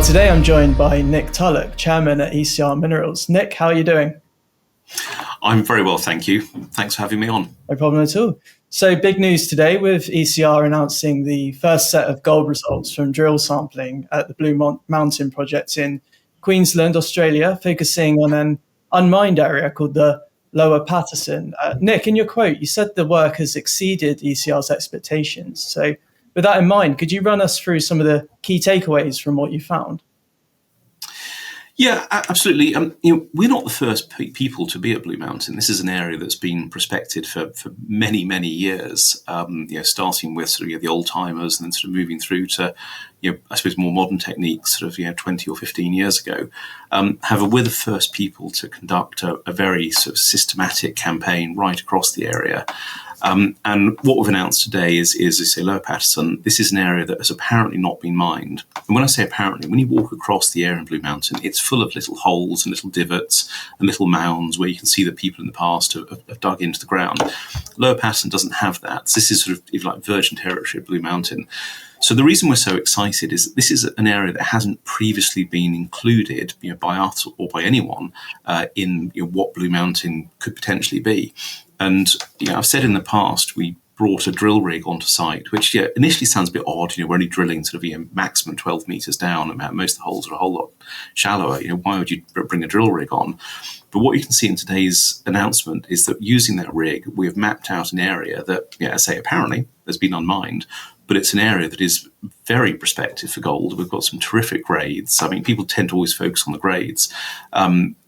Well, today I'm joined by Nick Tulloch, Chairman at ECR Minerals. Nick, how are you doing? I'm very well, thank you. Thanks for having me on. No problem at all. So big news today with ECR announcing the first set of gold results from drill sampling at the Blue Mountain project in Queensland, Australia, focusing on an unmined area called the Lower Patterson. Nick, in your quote, you said the work has exceeded ECR's expectations. So with that in mind, could you run us through some of the key takeaways from what you found? Yeah, absolutely. We're not the first people to be at Blue Mountain. This is an area that's been prospected for many, many years. Starting with sort of the old timers, and then sort of moving through to, I suppose, more modern techniques, sort of 20 or 15 years ago. We're the first people to conduct a very sort of systematic campaign right across the area. And what we've announced today is Lower Patterson. This is an area that has apparently not been mined. And when I say apparently, when you walk across the area in Blue Mountain, it's full of little holes and little divots and little mounds where you can see that people in the past have dug into the ground. Lower Patterson doesn't have that. So this is sort of, if you like, virgin territory of Blue Mountain. So the reason we're so excited is this is an area that hasn't previously been included, by us or by anyone in what Blue Mountain could potentially be. And I've said in the past, we brought a drill rig onto site, which initially sounds a bit odd. We're only drilling sort of maximum 12 meters down, and most of the holes are a whole lot shallower. Why would you bring a drill rig on? But what you can see in today's announcement is that using that rig, we have mapped out an area that, as I say, apparently has been unmined, but it's an area that is very prospective for gold. We've got some terrific grades. I mean, people tend to always focus on the grades.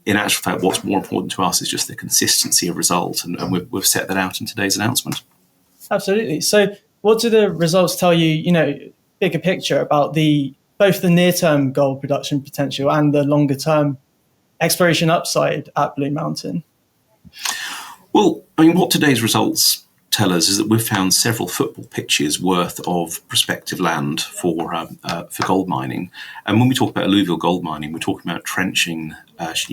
In actual fact, what's more important to us is just the consistency of result, and we've set that out in today's announcement. Absolutely. So what do the results tell you, bigger picture about both the near-term gold production potential and the longer-term exploration upside at Blue Mountain? Well, I mean, what today's results tell us is that we've found several football pitches worth of prospective land for gold mining. And when we talk about alluvial gold mining, we're talking about trenching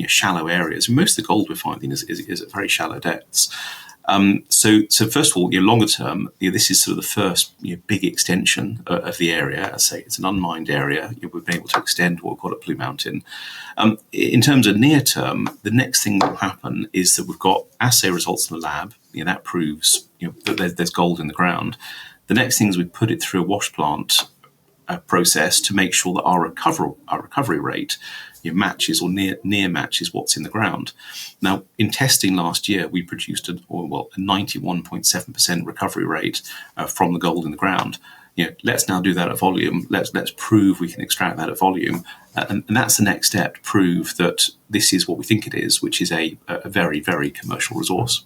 shallow areas. And most of the gold we're finding is at very shallow depths. So first of all, longer term, this is sort of the first big extension of the area. As I say, it's an unmined area. We've been able to extend what we've got at Blue Mountain. In terms of near term, the next thing that will happen is that we've got assay results in the lab. That proves that there's gold in the ground. The next thing is we put it through a wash plant process to make sure that our recovery rate matches or near matches what's in the ground. Now, in testing last year, we produced a 91.7% recovery rate from the gold in the ground. Let's now do that at volume. Let's prove we can extract that at volume, and that's the next step to prove that this is what we think it is, which is a very, very commercial resource.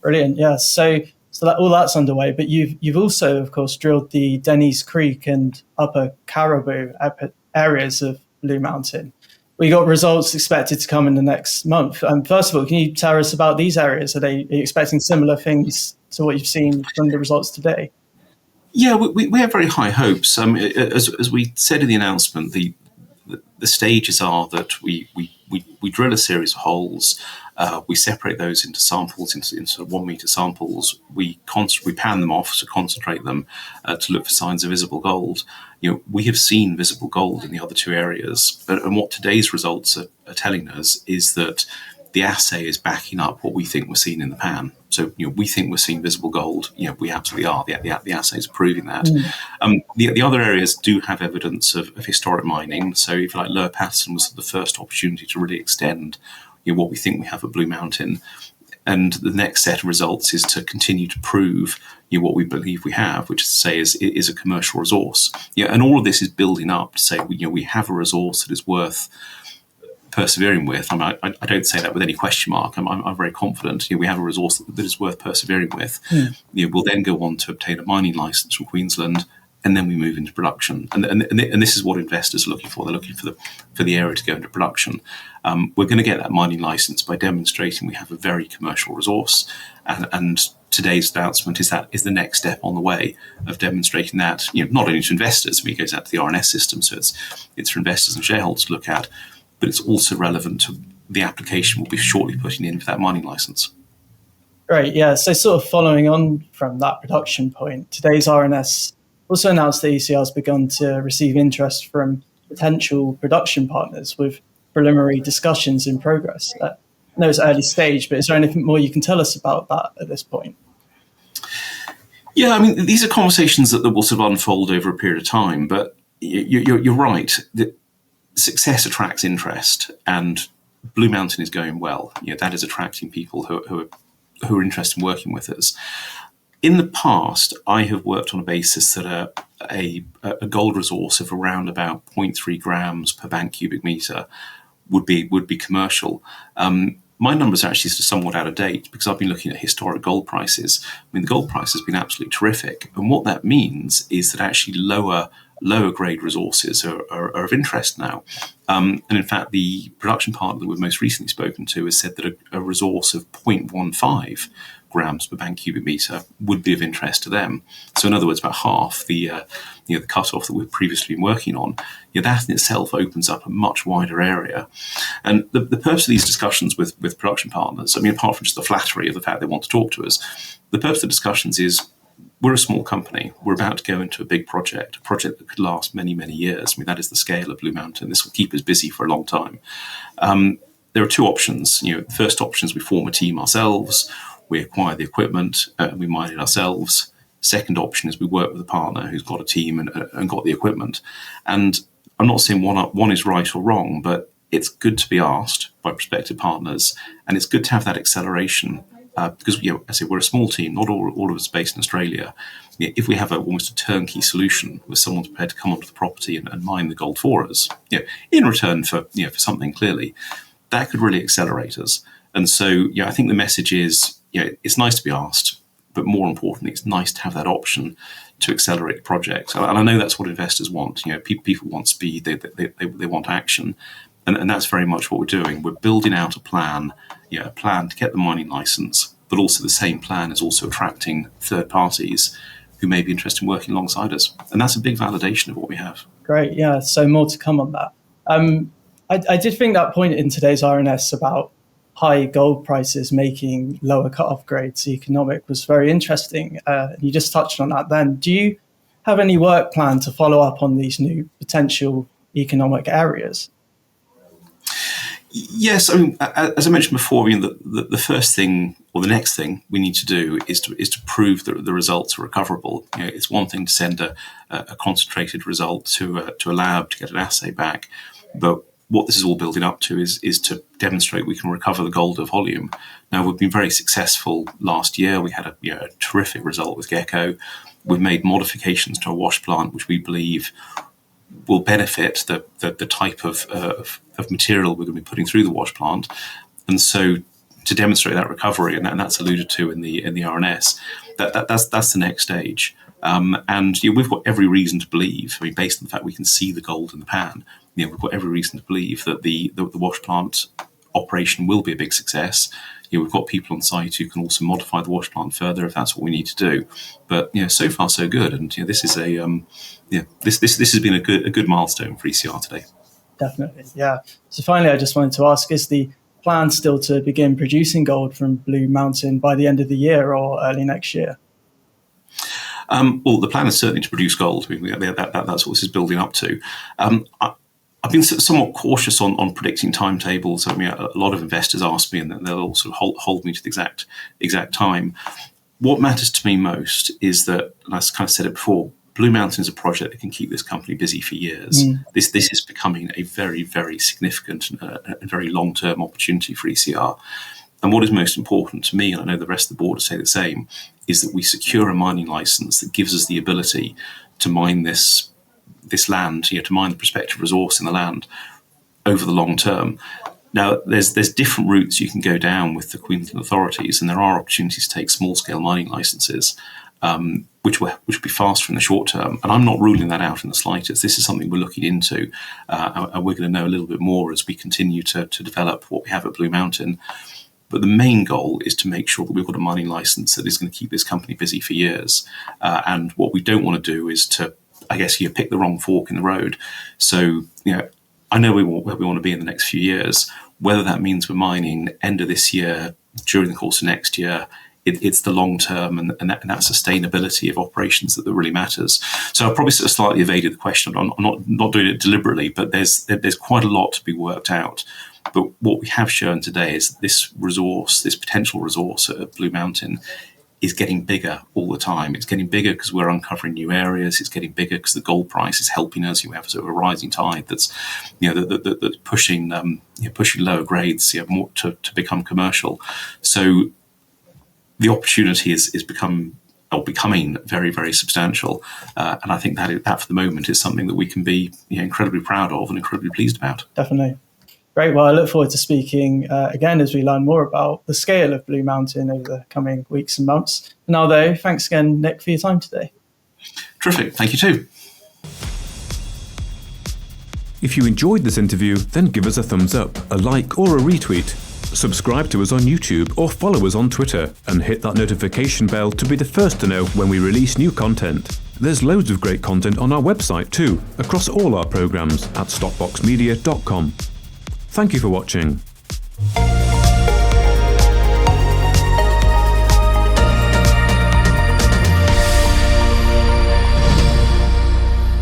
Brilliant. Yeah. So all that's underway, but you've also, of course, drilled the Denny's Creek and Upper Caribou areas of Blue Mountain. We got results expected to come in the next month. First of all, can you tell us about these areas? Are you expecting similar things to what you've seen from the results today? Yeah, we have very high hopes. As we said in the announcement, the stages are that we drill a series of holes. We separate those into samples, into sort of 1 meter samples. We pan them off to concentrate them to look for signs of visible gold. We have seen visible gold in the other two areas, and what today's results are telling us is that the assay is backing up what we think we're seeing in the pan. So, we think we're seeing visible gold. We absolutely are. The assays are proving that. The other areas do have evidence of historic mining. So, if you like, Lower Patterson was the first opportunity to really extend what we think we have at Blue Mountain. And the next set of results is to continue to prove what we believe we have, which is to say is a commercial resource. And all of this is building up to say we have a resource that is worth persevering with. I don't say that with any question mark. I'm very confident. We have a resource that is worth persevering with. We'll then go on to obtain a mining license from Queensland, and then we move into production. And this is what investors are looking for. They're looking for the area to go into production. We're going to get that mining license by demonstrating we have a very commercial resource, and today's announcement is the next step on the way of demonstrating that, not only to investors, it goes out to the RNS system, so it's for investors and shareholders to look at, but it's also relevant to the application we'll be shortly putting in for that mining license. Great, yeah. So sort of following on from that production point, today's RNS also announced that ECR has begun to receive interest from potential production partners with preliminary discussions in progress. I know it's early stage, but is there anything more you can tell us about that at this point? Yeah, I mean, these are conversations that will sort of unfold over a period of time, but you're right. That success attracts interest, and Blue Mountain is going well. That is attracting people who are interested in working with us. In the past, I have worked on a basis that a gold resource of around about 0.3 grams per bank cubic meter would be commercial. My numbers are actually somewhat out of date because I've been looking at historic gold prices. I mean, the gold price has been absolutely terrific. And what that means is that actually lower grade resources are of interest now. And in fact, the production partner that we've most recently spoken to has said that a resource of 0.15 grams per bank cubic meter would be of interest to them. So in other words, about half the cutoff that we've previously been working on. That in itself opens up a much wider area. And the purpose of these discussions with production partners, I mean, apart from just the flattery of the fact they want to talk to us, the purpose of the discussions is we're a small company. We're about to go into a big project, a project that could last many, many years. I mean, that is the scale of Blue Mountain. This will keep us busy for a long time. There are two options. The first option is we form a team ourselves, we acquire the equipment, we mine it ourselves. Second option is we work with a partner who's got a team and got the equipment. And I'm not saying one is right or wrong, but it's good to be asked by prospective partners, and it's good to have that acceleration because as I say, we're a small team, not all of us based in Australia. If we have almost a turnkey solution where someone's prepared to come onto the property and mine the gold for us, in return for something clearly, that could really accelerate us. And so, I think the message is, it's nice to be asked, but more importantly, it's nice to have that option to accelerate the project. And I know that's what investors want. People want speed, they want action. And that's very much what we're doing. We're building out a plan to get the mining license, but also the same plan is also attracting third parties who may be interested in working alongside us. And that's a big validation of what we have. Great. Yeah. So more to come on that. I did think that point in today's RNS about high gold prices making lower cutoff grades economic was very interesting. You just touched on that then. Do you have any work plan to follow up on these new potential economic areas? Yes, I mean, as I mentioned before, the first thing or the next thing we need to do is to prove that the results are recoverable. It's one thing to send a concentrated result to a lab to get an assay back, but what this is all building up to is to demonstrate we can recover the gold of volume. Now, we've been very successful last year. We had a terrific result with Gecko. We've made modifications to our wash plant, which we believe will benefit the type of material we're going to be putting through the wash plant. And so to demonstrate that recovery, and that's alluded to in the RNS, that's the next stage. And we've got every reason to believe, based on the fact we can see the gold in the pan, we've got every reason to believe that the wash plant operation will be a big success. We've got people on site who can also modify the wash plant further if that's what we need to do. But so far so good, and this is this has been a good milestone for ECR today. Definitely, yeah. So finally, I just wanted to ask: is the plan still to begin producing gold from Blue Mountain by the end of the year or early next year? Well, the plan is certainly to produce gold. That's what this is building up to. I've been somewhat cautious on predicting timetables. I mean, a lot of investors ask me, and they'll also hold me to the exact time. What matters to me most is that, and I kind of said it before, Blue Mountain is a project that can keep this company busy for years. This is becoming a very, very significant and very long-term opportunity for ECR. And what is most important to me, and I know the rest of the board will say the same, is that we secure a mining license that gives us the ability to mine this land, to mine the prospective resource in the land over the long term. Now, there's different routes you can go down with the Queensland authorities, and there are opportunities to take small-scale mining licenses, which will be faster in the short term. And I'm not ruling that out in the slightest. This is something we're looking into, and we're going to know a little bit more as we continue to develop what we have at Blue Mountain. But the main goal is to make sure that we've got a mining license that is going to keep this company busy for years. And what we don't want to do is to, I guess, you pick the wrong fork in the road. So, I know where we want to be in the next few years. Whether that means we're mining end of this year, during the course of next year, it's the long term and that sustainability of operations that really matters. So I probably sort of slightly evaded the question. I'm not doing it deliberately, but there's quite a lot to be worked out. But what we have shown today is this potential resource at Blue Mountain is getting bigger all the time. It's getting bigger because we're uncovering new areas. It's getting bigger because the gold price is helping us. You have sort of a rising tide that's, that's pushing lower grades, more to become commercial. So the opportunity is becoming very, very substantial, and I think that for the moment is something that we can be incredibly proud of and incredibly pleased about. Definitely. Great. Well, I look forward to speaking again as we learn more about the scale of Blue Mountain over the coming weeks and months. Now, though, thanks again, Nick, for your time today. Terrific. Thank you too. If you enjoyed this interview, then give us a thumbs up, a like or a retweet. Subscribe to us on YouTube or follow us on Twitter and hit that notification bell to be the first to know when we release new content. There's loads of great content on our website too, across all our programmes at stockboxmedia.com. Thank you for watching.